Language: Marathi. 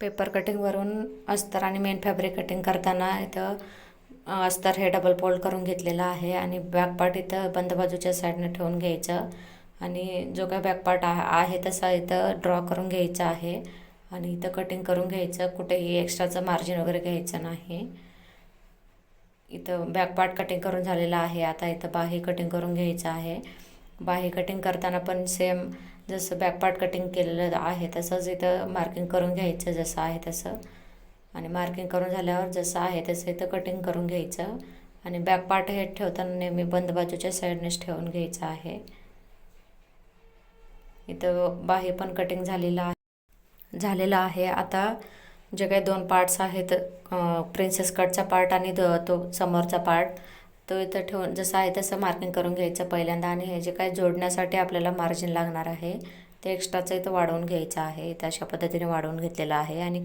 पेपर कटिंगवरून अस्तर आणि मेन फॅब्रिक कटिंग करताना इथं अस्तर हे डबल फोल्ड करून घेतलेलं आहे आणि बॅक पार्ट इथं बंद बाजूच्या साईडने ठेवून घ्यायचं आणि जो काय बॅक पार्ट आहे तसा इथं ड्रॉ करून घ्यायचा आहे आणि इथं कटिंग करून घ्यायचं. कुठेही एक्स्ट्राचं मार्जिन वगैरे घ्यायचं नाही. इथं बॅक पार्ट कटिंग करून झालेला आहे. आता इथं बाही कटिंग करून घ्यायचं आहे. बाही कटिंग करताना पण सेम जसं बॅक पार्ट कटिंग केलेलं आहे तसंच इथं मार्किंग करून घ्यायचं जसं आहे तसं आणि मार्किंग करून झाल्यावर जसं आहे तसं इथं कटिंग करून घ्यायचं आणि बॅक पार्ट हे ठेवताना नेहमी बंद बाजूच्या साईडनेच ठेवून घ्यायचं आहे. इथं बाही पण कटिंग झालेलं आहे. आता जे काही दोन पार्ट्स आहेत प्रिन्सेस कटचा पार्ट आणि तो समोरचा पार्ट तो इथं ठेवून जसं आहे तसं मार्किंग करून घ्यायचं पहिल्यांदा आणि हे जे काही जोडण्यासाठी आपल्याला मार्जिन लागणार आहे ते एक्स्ट्राचं इथं वाढवून घ्यायचं आहे. इथं अशा पद्धतीने वाढवून घेतलेलं आहे आणि